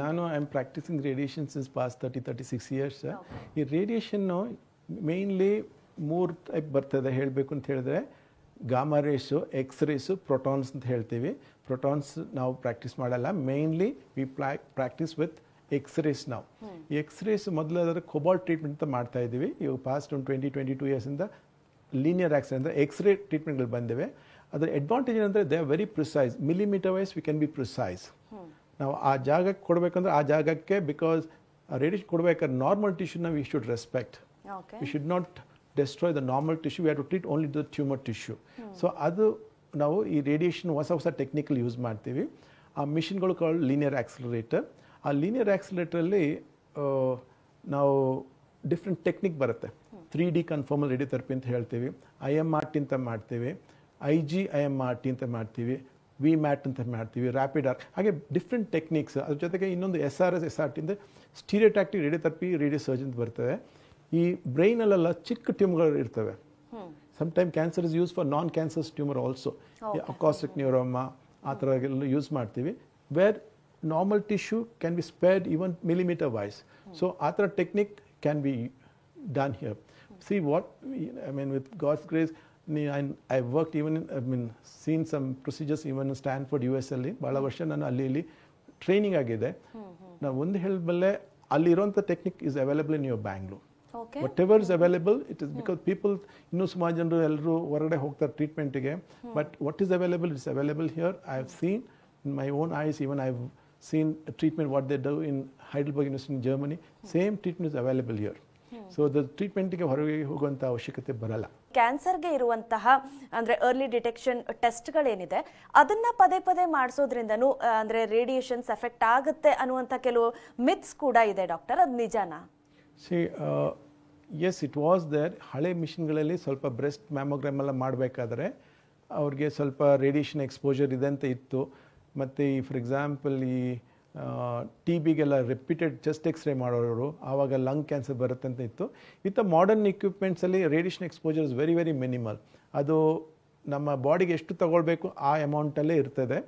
ನಾನು I am practising radiation since past 36 years. ಈ ರೇಡಿಯೇಷನ್ನು ಮೇಯ್ನ್ಲಿ 3 ಟೈಪ್ ಬರ್ತದೆ ಹೇಳಬೇಕು ಅಂತ ಹೇಳಿದ್ರೆ, ಗಾಮಾ ರೇಸು, ಎಕ್ಸ್ರೇಸು, ಪ್ರೋಟಾನ್ಸ್ ಅಂತ ಹೇಳ್ತೀವಿ. ಪ್ರೋಟಾನ್ಸ್ ನಾವು ಪ್ರಾಕ್ಟೀಸ್ ಮಾಡಲ್ಲ, mainly we practice with x-rays. ನಾವು ಈ ಎಕ್ಸ್ರೇಸ್ ಮೊದಲಾದ್ರೆ ಕೊಬಾಲ್ಟ್ ಟ್ರೀಟ್ಮೆಂಟ್ ಅಂತ ಮಾಡ್ತಾ ಇದ್ದೀವಿ. ಇವಾಗ ಪಾಸ್ಟ್ ಒಂದು 20-22 yearsಯಿಂದ ಲೀನಿಯರ್ ಆಕ್ಸೆ ಅಂದರೆ ಎಕ್ಸ್ರೇ ಟ್ರೀಟ್ಮೆಂಟ್ಗಳು ಬಂದಿವೆ. ಅದರ ಅಡ್ವಾಂಟೇಜ್ ಏನಂದರೆ they are very precise, millimetre wise we can be precise. ನಾವು ಆ ಜಾಗಕ್ಕೆ ಕೊಡಬೇಕಂದ್ರೆ ಆ ಜಾಗಕ್ಕೆ, ಬಿಕಾಸ್ ರೇಡಿಯೇಷನ್ ಕೊಡಬೇಕಾದ್ರೆ ನಾರ್ಮಲ್ ಟಿಶ್ಯೂನ we should respect, we should not destroy the normal tissue, we have to treat only the tumour tissue. So ಅದು ನಾವು ಈ ರೇಡಿಯೇಷನ್ ಹೊಸ ಟೆಕ್ನಿಕಲ್ ಯೂಸ್ ಮಾಡ್ತೀವಿ. ಆ ಮಿಷಿನ್ಗಳು ಕಾಲ್ಡ್ ಲೀನಿಯರ್ ಆಕ್ಸಿಲರೇಟರ್. ಆ ಲೀನಿಯರ್ ಆಕ್ಸಿಲೇಟರಲ್ಲಿ ನಾವು ಡಿಫ್ರೆಂಟ್ ಟೆಕ್ನಿಕ್ ಬರುತ್ತೆ. 3D ಕನ್ಫರ್ಮಲ್ ರೇಡಿಯೋಥೆರಪಿ ಅಂತ ಹೇಳ್ತೀವಿ, IMRT ಅಂತ ಮಾಡ್ತೀವಿ, IGIMRT ಅಂತ ಮಾಡ್ತೀವಿ, VMAT ಅಂತ ಮಾಡ್ತೀವಿ, ರ್ಯಾಪಿಡ್ ಆರ್ಕ್, ಹಾಗೆ ಡಿಫ್ರೆಂಟ್ ಟೆಕ್ನಿಕ್ಸ್. ಅದ್ರ ಜೊತೆಗೆ ಇನ್ನೊಂದು SRS SRT ಅಂದರೆ ಸ್ಟೀರಿಯೋಟ್ಯಾಕ್ಟಿಕ್ ರೇಡಿಯೋಥೆರಪಿ, ರೇಡಿಯೋ ಸರ್ಜನ್ ಬರ್ತವೆ. ಈ ಬ್ರೈನಲ್ಲೆಲ್ಲ ಚಿಕ್ಕ ಟ್ಯೂಮರ್ಗಳು ಇರ್ತವೆ. Sometime cancer is use for non cancers tumour also, acoustic neuroma ಆ ಥರ ಎಲ್ಲ ಯೂಸ್ ಮಾಡ್ತೀವಿ, where normal tissue can be spared even millimeter wise. So other technique can be done here. See what I mean, with God's grace, I worked even in, seen some procedures even in Stanford USL. ಬಹಳ ವರ್ಷ ನಾನು ಅಲ್ಲಿ training ಆಗಿದೆ. ನಾವು ಒಂದು ಹೇಳಬಲ್ಲೆ, ಅಲ್ಲಿರುವಂಥ technique is available in your Bangalore. Whatever is available, it is because people, ಇನ್ನೂ ಸುಮಾರು ಜನರು ಎಲ್ಲರೂ ಹೊರಗಡೆ ಹೋಗ್ತಾರೆ ಟ್ರೀಟ್ಮೆಂಟಿಗೆ, but what is available it's available here. I have seen in my own eyes, even I have seen a treatment what they do in Heidelberg University in Germany. Same treatment is available here. So the treatment ಗೆ ಹೊರಗೆ ಹೋಗುವಂತ ಅವಶ್ಯಕತೆ ಬರಲ್ಲ. ಕ್ಯಾನ್ಸರ್ಗೆ ಇರುವಂತಹ ಅಂದ್ರೆ early detection ಟೆಸ್ಟ್ಗಳೇನಿದೆ ಅದನ್ನ ಪದೇ ಮಾಡಿಸೋದ್ರಿಂದನೂ ಅಂದ್ರೆ ರೇಡಿಯೇಷನ್ಸ್ ಎಫೆಕ್ಟ್ ಆಗುತ್ತೆ ಅನ್ನುವಂಥ ಕೆಲವು ಮಿತ್ಸ್ ಕೂಡ ಇದೆ ಡಾಕ್ಟರ್, ಅದು ನಿಜಾನಾ? Yes, it was there. ಹಳೆ ಮಿಷಿನ್ಗಳಲ್ಲಿ ಸ್ವಲ್ಪ ಬ್ರೆಸ್ಟ್ ಮ್ಯಾಮೋಗ್ರಾಮ್ ಎಲ್ಲ ಮಾಡಬೇಕಾದ್ರೆ ಅವ್ರಿಗೆ ಸ್ವಲ್ಪ ರೇಡಿಯೇಷನ್ ಎಕ್ಸ್ಪೋಜರ್ ಇದೆ ಅಂತ ಇತ್ತು. ಮತ್ತು ಈ ಫಾರ್ ಎಕ್ಸಾಂಪಲ್ ಈ TBಗೆಲ್ಲ ರಿಪೀಟೆಡ್ ಚೆಸ್ಟ್ ಎಕ್ಸ್ರೇ ಮಾಡೋರು, ಆವಾಗ ಲಂಗ್ ಕ್ಯಾನ್ಸರ್ ಬರುತ್ತೆ ಅಂತ ಇತ್ತು. ವಿತ್ ಮಾಡರ್ನ್ ಇಕ್ವಿಪ್ಮೆಂಟ್ಸಲ್ಲಿ radiation exposure is very very minimal. ಅದು ನಮ್ಮ ಬಾಡಿಗೆ ಎಷ್ಟು ತಗೊಳ್ಬೇಕು ಆ ಅಮೌಂಟಲ್ಲೇ ಇರ್ತದೆ.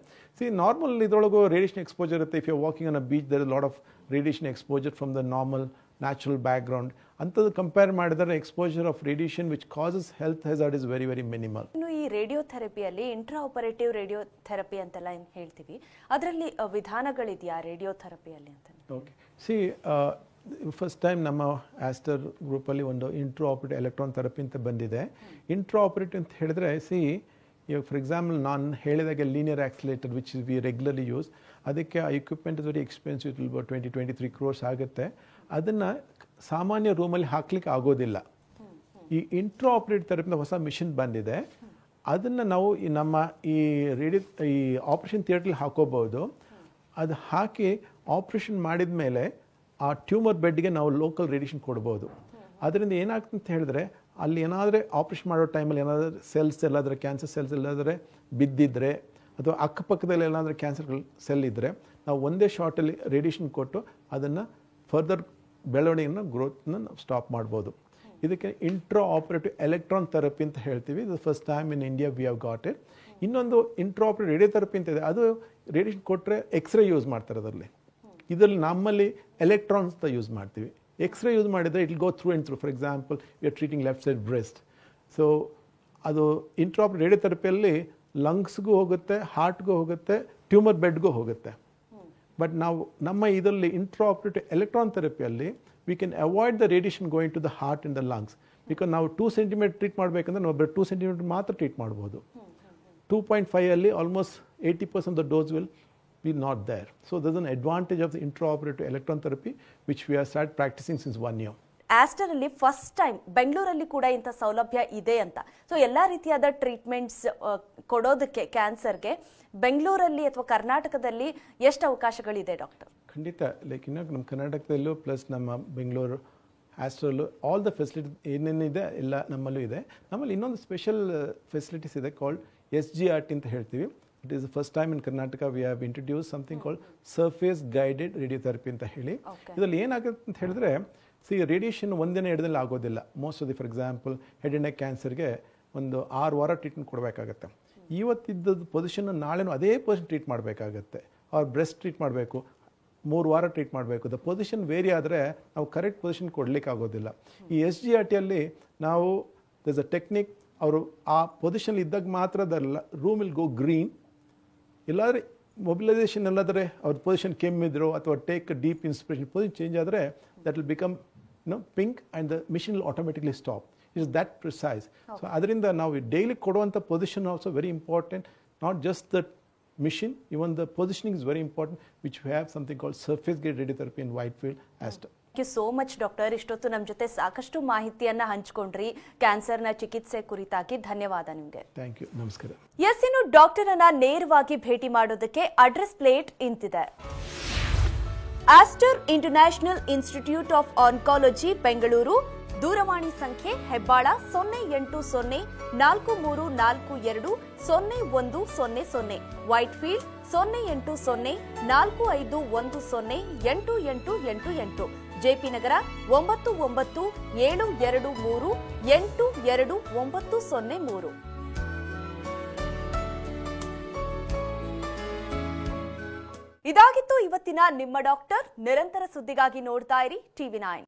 ನಾರ್ಮಲ್ ಇದರೊಳಗೂ ರೇಡಿಯೇಷನ್ ಎಕ್ಸ್ಪೋಜರ್ ಇರುತ್ತೆ. If you walking on a beach there is lot of radiation exposure from the normal natural background. ಅಂಥದ್ದು ಕಂಪೇರ್ ಮಾಡಿದರೆ exposure of radiation which causes health hazard is very very minimal. ಇನ್ನು ಈ ರೇಡಿಯೋಥೆರಪಿಯಲ್ಲಿ intra operative radiotherapy ಅಂತೆಲ್ಲ ಏನು ಹೇಳ್ತೀವಿ, ಅದರಲ್ಲಿ ವಿಧಾನಗಳಿದೆಯಾ ರೇಡಿಯೋಥೆರಪಿಯಲ್ಲಿ ಅಂತ? Okay, first time ನಮ್ಮ ಆಸ್ಟರ್ ಗ್ರೂಪಲ್ಲಿ ಒಂದು ಇಂಟ್ರಾ ಆಪರೇಟಿವ್ ಎಲೆಕ್ಟ್ರಾನ್ ಥೆರಪಿ ಅಂತ ಬಂದಿದೆ. ಇಂಟ್ರಾ ಆಪರೇಟಿವ್ ಅಂತ ಹೇಳಿದ್ರೆ ಇವಾಗ ಫಾರ್ ಎಕ್ಸಾಂಪಲ್ ನಾನು ಹೇಳಿದಾಗೆ linear accelerator which we regularly use, ಅದಕ್ಕೆ ಆ equipment is very expensive, it will 20-23 crores ಆಗುತ್ತೆ. ಅದನ್ನು ಸಾಮಾನ್ಯ ರೂಮಲ್ಲಿ ಹಾಕ್ಲಿಕ್ಕೆ ಆಗೋದಿಲ್ಲ. ಈ ಇಂಟ್ರಾ ಆಪರೇಟಿವ್ ಥೆರಪಿನ ಹೊಸ ಮಿಷಿನ್ ಬಂದಿದೆ, ಅದನ್ನು ನಾವು ನಮ್ಮ ಈ ಆಪ್ರೇಷನ್ ಥಿಯೇಟ್ರಲ್ಲಿ ಹಾಕೋಬಹುದು. ಅದು ಹಾಕಿ ಆಪ್ರೇಷನ್ ಮಾಡಿದ ಮೇಲೆ ಆ ಟ್ಯೂಮರ್ ಬೆಡ್ಗೆ ನಾವು ಲೋಕಲ್ ರೇಡಿಯೇಷನ್ ಕೊಡ್ಬೋದು. ಅದರಿಂದ ಏನಾಗ್ತದೆ ಅಂತ ಹೇಳಿದ್ರೆ, ಅಲ್ಲಿ ಏನಾದರೆ ಆಪ್ರೇಷನ್ ಮಾಡೋ ಟೈಮಲ್ಲಿ ಏನಾದರೂ ಸೆಲ್ಸ್ ಎಲ್ಲಾದರೆ ಕ್ಯಾನ್ಸರ್ ಸೆಲ್ಸ್ ಎಲ್ಲಾದರೆ ಬಿದ್ದಿದ್ರೆ ಅಥವಾ ಅಕ್ಕಪಕ್ಕದಲ್ಲಿ ಏನಾದರೂ ಕ್ಯಾನ್ಸರ್ ಸೆಲ್ ಇದ್ದರೆ ನಾವು ಒಂದೇ ಶಾರ್ಟಲ್ಲಿ ರೇಡಿಯೇಷನ್ ಕೊಟ್ಟು ಅದನ್ನು ಫರ್ದರ್ ಬೆಳವಣಿಗೆಯನ್ನು ಗ್ರೋತ್ನ ನಾವು ಸ್ಟಾಪ್ ಮಾಡ್ಬೋದು. ಇದಕ್ಕೆ ಇಂಟ್ರಾ ಆಪರೇಟಿವ್ ಎಲೆಕ್ಟ್ರಾನ್ ಥೆರಪಿ ಅಂತ ಹೇಳ್ತೀವಿ. ಇದು first time in India we have got it. ಇನ್ನೊಂದು ಇಂಟ್ರಾ ಆಪರೇಟಿವ್ ರೇಡಿಯೋಥೆರಪಿ ಅಂತ ಇದೆ, ಅದು ರೇಡಿಯೇಷನ್ ಕೊಟ್ಟರೆ ಎಕ್ಸ್ರೇ ಯೂಸ್ ಮಾಡ್ತಾರೆ ಅದರಲ್ಲಿ. ಇದರಲ್ಲಿ ನಮ್ಮಲ್ಲಿ ಎಲೆಕ್ಟ್ರಾನ್ಸ್ ಅಂತ ಯೂಸ್ ಮಾಡ್ತೀವಿ. ಎಕ್ಸ್ರೇ ಯೂಸ್ ಮಾಡಿದರೆ it will go through and through. For example you are treating left side breast. So ಅದು ಇಂಟ್ರಾ ಆಪರೇಟಿವ್ ರೇಡಿಯೋಥೆರಪಿಯಲ್ಲಿ ಲಂಗ್ಸ್ಗೂ ಹೋಗುತ್ತೆ, ಹಾರ್ಟ್ಗೂ ಹೋಗುತ್ತೆ, ಟ್ಯೂಮರ್ ಬೆಡ್ಗೂ ಹೋಗುತ್ತೆ. ಬಟ್ ನಾವು ನಮ್ಮ ಇದರಲ್ಲಿ ಇಂಟ್ರಾಆಪರೇಟಿವ್ ಎಲೆಕ್ಟ್ರಾನ್ ಥೆರಪಿಯಲ್ಲಿ we can avoid the radiation going to the heart and the lungs. Because ನಾವು 2 ಸೆಂಟಿಮೀಟರ್ ಟ್ರೀಟ್ ಮಾಡಬೇಕಂದ್ರೆ ನಾವು 2 ಸೆಂಟಿಮೀಟರ್ ಮಾತ್ರ ಟ್ರೀಟ್ ಮಾಡ್ಬೋದು. 2.5 ಅಲ್ಲಿ almost 80% the dose will be not there. So there's an advantage of the intraoperative electron therapy which we have started practicing since 1 year. Aster ಅಲ್ಲಿ first time ಬೆಂಗಳೂರಲ್ಲಿ ಕೂಡ ಇಂಥ ಸೌಲಭ್ಯ ಇದೆ ಅಂತ. ಸೊ ಎಲ್ಲಾ ರೀತಿಯಾದ ಟ್ರೀಟ್ಮೆಂಟ್ಸ್ ಕೊಡೋದಕ್ಕೆ ಕ್ಯಾನ್ಸರ್ಗೆ ಬೆಂಗಳೂರಲ್ಲಿ ಅಥವಾ ಕರ್ನಾಟಕದಲ್ಲಿ ಎಷ್ಟು ಅವಕಾಶಗಳಿದೆ ಡಾಕ್ಟರ್? ಖಂಡಿತ. ಲೈಕ್ ನಮ್ಮ ಕರ್ನಾಟಕದಲ್ಲೂ ಪ್ಲಸ್ ನಮ್ಮ ಬೆಂಗಳೂರು ಆಸ್ಟ್ರಲ್ಲೂ ಆಲ್ ದ ಫೆಸಿಲಿಟೀಸ್ ಏನೇನಿದೆ ಎಲ್ಲ ನಮ್ಮಲ್ಲೂ ಇದೆ. ನಮ್ಮಲ್ಲಿ ಇನ್ನೊಂದು ಸ್ಪೆಷಲ್ ಫೆಸಿಲಿಟೀಸ್ ಇದೆ ಕಾಲ್ಡ್ SGRT ಅಂತ ಹೇಳ್ತೀವಿ. It is the first time in Karnataka we have introduced something called surface guided radiotherapy ಅಂತ ಹೇಳಿ. ಇದರಲ್ಲಿ ಏನಾಗುತ್ತೆ ಅಂತ ಹೇಳಿದ್ರೆ, ರೇಡಿಯೇಷನ್ ಒಂದಿನ 2 ದಿನ ಆಗೋದಿಲ್ಲ. Most of the for example head and neck ಕ್ಯಾನ್ಸರ್ಗೆ ಒಂದು 6 ವಾರ ಟ್ರೀಟ್ಮೆಂಟ್ ಕೊಡಬೇಕಾಗತ್ತೆ. ಇವತ್ತಿದ್ದ ಪೊಸಿಷನ್ ನಾಳೆನೂ ಅದೇ ಪೊಸಿಷನ್ ಟ್ರೀಟ್ ಮಾಡಬೇಕಾಗತ್ತೆ. ಅವ್ರ ಬ್ರೆಸ್ಟ್ ಟ್ರೀಟ್ ಮಾಡಬೇಕು, 3 ವಾರ ಟ್ರೀಟ್ ಮಾಡಬೇಕು. ದ ಪೊಸಿಷನ್ ವೇರಿ ಆದರೆ ನಾವು ಕರೆಕ್ಟ್ ಪೊಸಿಷನ್ ಕೊಡಲಿಕ್ಕೆ ಆಗೋದಿಲ್ಲ. ಈ SGRTಯಲ್ಲಿ ನಾವು ದರ್ಸ್ ಅ ಟೆಕ್ನಿಕ್, ಅವರು ಆ ಪೊಸಿಷನ್ ಇದ್ದಾಗ ಮಾತ್ರ the room will go green. ಇಲ್ಲಾಂದರೆ ಮೊಬಿಲೈಸೇಷನ್ ಎಲ್ಲಾದರೆ ಅವ್ರ ಪೊಸಿಷನ್ ಕೆಮ್ಮಿದ್ರು ಅಥವಾ take deep inspiration position change ಆದರೆ that will become pink and the machine will automatically stop. It is that precise. So ಅದರಿಂದ ನಾವು ಡೈಲಿ ಕೊಡುವಂಥ position also very important. Not just the machine, even the positioning is very important, which we have something called surface guide radiotherapy in Whitefield Aster. Thank you so much doctor. ಇಷ್ಟೊತ್ತು ನಮ್ಮ ಜೊತೆ ಸಾಕಷ್ಟು ಮಾಹಿತಿಯನ್ನ ಹಂಚಿಕೊಂಡ್ರಿ ಕ್ಯಾನ್ಸರ್ನ ಚಿಕಿತ್ಸೆ ಕುರಿತಾಗಿ. ಧನ್ಯವಾದ ನಿಮಗೆ. Thank you. ನಮಸ್ಕಾರ. ಎಸ್, ಇನ್ನು ಡಾಕ್ಟರ್ ಅನ್ನ ನೇರವಾಗಿ ಭೇಟಿ ಮಾಡೋದಕ್ಕೆ ಅಡ್ರೆಸ್ ಪ್ಲೇಟ್ ಇಂತಿದೆ. Aster international institute of oncology Bengaluru. ದೂರವಾಣಿ ಸಂಖ್ಯೆ ಹೆಬ್ಬಾಳ 0800 4342 0100, ವೈಟ್ಫೀಲ್ಡ್ 0800 4510 8888, ಜೆಪಿ ನಗರ 997223 82903. ಇದಾಗಿತ್ತು ಇವತ್ತಿನ ನಿಮ್ಮ ಡಾಕ್ಟರ್. ನಿರಂತರ ಸುದ್ದಿಗಾಗಿ ನೋಡ್ತಾ ಇರಿ TV9.